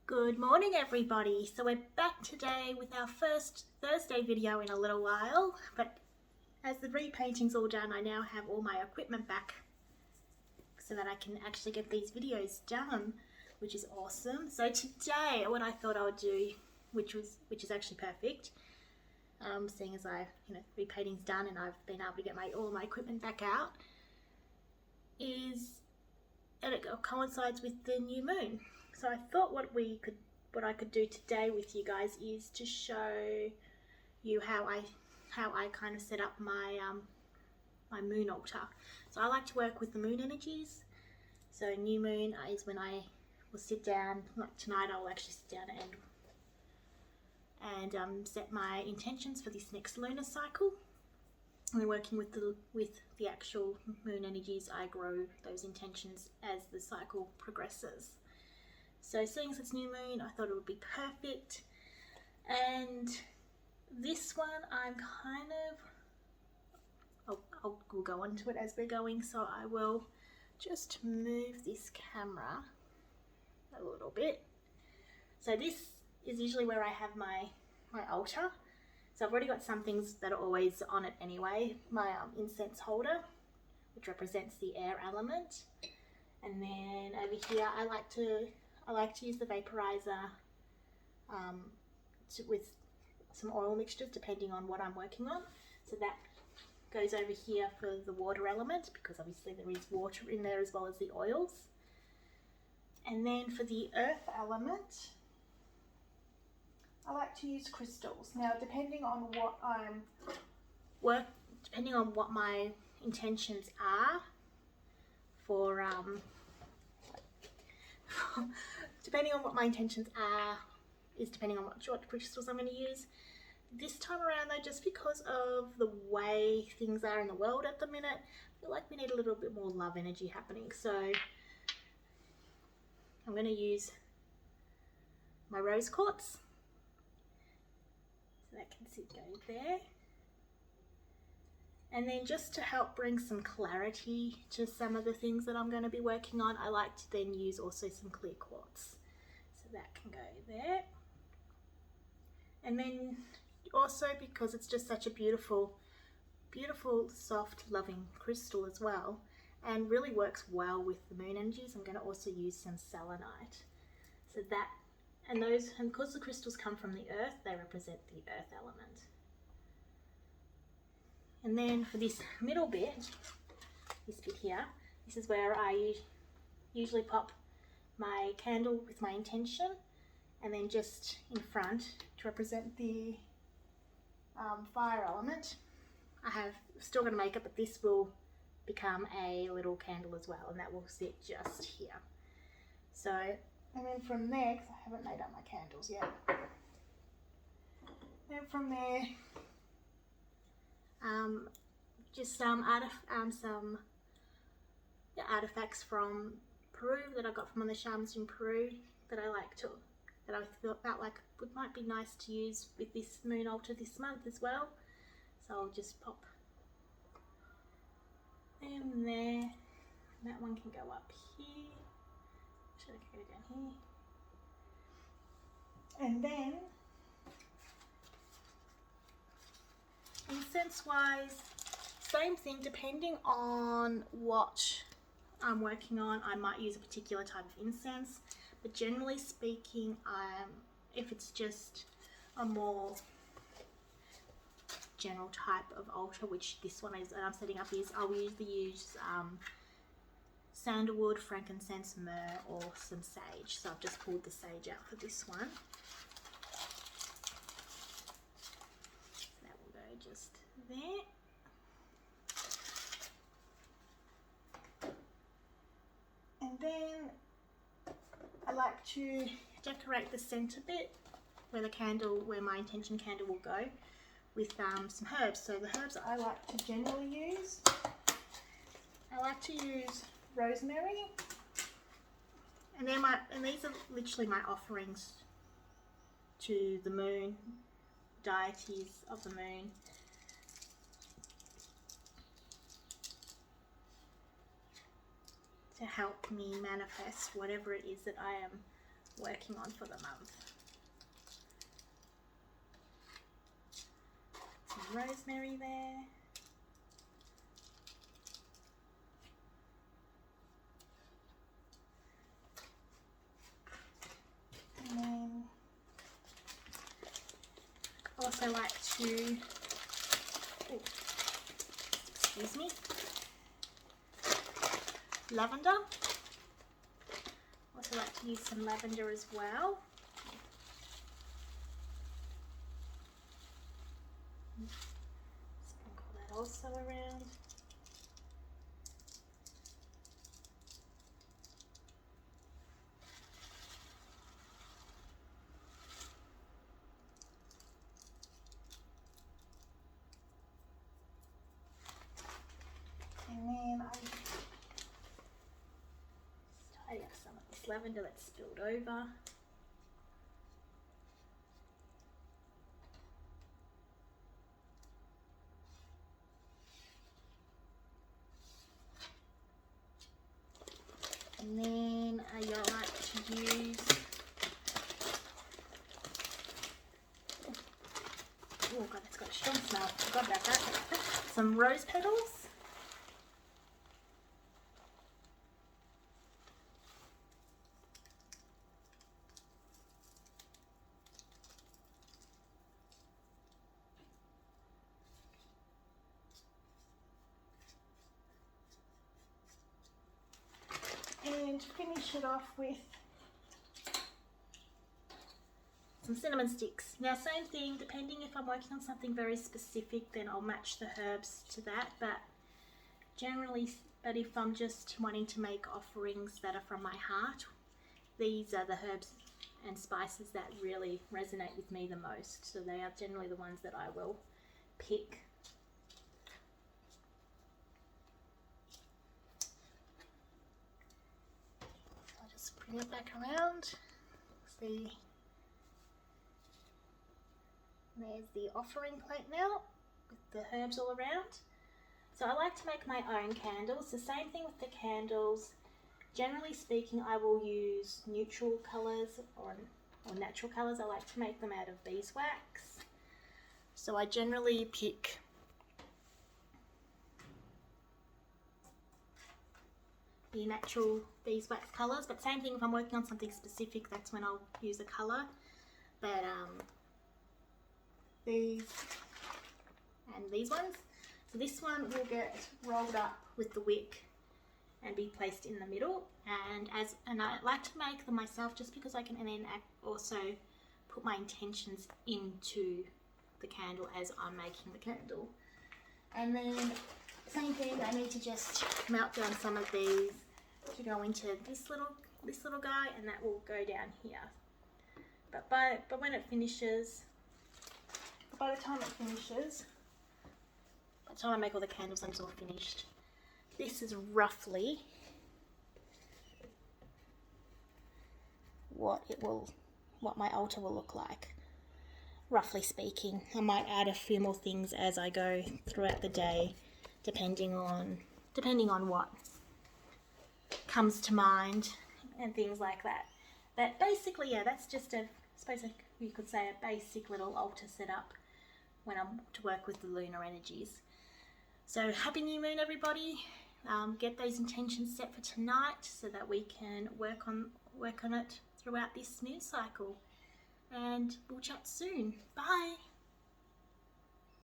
Good morning everybody. So we're back today with our first Thursday video in a little while, but as the repainting's all done, I now have all my equipment back so that I can actually get these videos done, which is awesome. So today what I thought I would do, which is actually perfect, seeing as repainting's done and I've been able to get all my equipment back out, and it coincides with the new moon. So I thought what I could do today with you guys is to show you how I kind of set up my my moon altar. So I like to work with the moon energies. So new moon is when I will sit down. Like tonight, I will actually sit down and set my intentions for this next lunar cycle. And then working with the actual moon energies, I grow those intentions as the cycle progresses. So seeing as it's new moon, I thought it would be perfect. And this one, I'm kind of, we'll go on to it as we're going. So I will just move this camera a little bit. So this is usually where I have my altar. So I've already got some things that are always on it anyway. My incense holder, which represents the air element. And then over here, I like to use the vaporizer with some oil mixtures depending on what I'm working on. So that goes over here for the water element, because obviously there is water in there as well as the oils. And then for the earth element, I like to use crystals. Now depending on what my intentions are for depending on what crystals I'm going to use. This time around though, just because of the way things are in the world at the minute, I feel like we need a little bit more love energy happening. So I'm going to use my rose quartz. So that can go there. And then just to help bring some clarity to some of the things that I'm going to be working on, I like to then use also some clear quartz. So that can go there. And then also, because it's just such a beautiful, beautiful, soft, loving crystal as well, and really works well with the moon energies, I'm going to also use some selenite. So that, and because the crystals come from the earth, they represent the earth element. And then for this middle bit, this bit here, this is where I usually pop my candle with my intention, and then just in front to represent the fire element, I have still going to make it, but this will become a little candle as well, and that will sit just here. So, and then from there, because I haven't made up my candles yet, then from there, just some artifacts from Peru that I got from one of the shamans in Peru that I felt like might be nice to use with this moon altar this month as well. So I'll just pop them there. That one can go up here. Should I go down here? And then incense wise, same thing, depending on what I'm working on, I might use a particular type of incense, but generally speaking, if it's just a more general type of altar, which this one is that I'm setting up is, I'll usually use sandalwood, frankincense, myrrh, or some sage. So I've just pulled the sage out for this one. Just there. And then I like to decorate the center bit where my intention candle will go, with some herbs. So the herbs I like to generally use, I like to use rosemary, and these are literally my offerings to the moon, deities of the moon. To help me manifest whatever it is that I am working on for the month. Some rosemary there. And then I also like to, excuse me, lavender. Also like to use some lavender as well. Sprinkle that also around. And then I tidy up some of this lavender that's spilled over. And then I like to use oh god, that's got a strong smell. Forgot about that. Some rose petals. And finish it off with some cinnamon sticks. Now same thing, depending if I'm working on something very specific, then I'll match the herbs to that, but if I'm just wanting to make offerings that are from my heart, these are the herbs and spices that really resonate with me the most. So they are generally the ones that I will pick. I'll just bring it back around. See, there's the offering plate now with the herbs all around. So I like to make my own candles. The same thing with the candles. Generally speaking, I will use neutral colours or natural colours. I like to make them out of beeswax. So I generally pick the natural beeswax colours, but same thing if I'm working on something specific, that's when I'll use a colour. But these and these ones. So this one will get rolled up with the wick and be placed in the middle, and I like to make them myself just because I can then also put my intentions into the candle as I'm making the candle. And then same thing, I need to just melt down some of these to go into this little guy, and that will go down here. But when it finishes, by the time I make all the candles and it's all finished, this is roughly what my altar will look like, roughly speaking. I might add a few more things as I go throughout the day, depending on what comes to mind and things like that. But basically, yeah, that's just you could say a basic little altar setup when I'm to work with the lunar energies. So happy new moon, everybody. Get those intentions set for tonight so that we can work on it throughout this moon cycle. And we'll chat soon. Bye.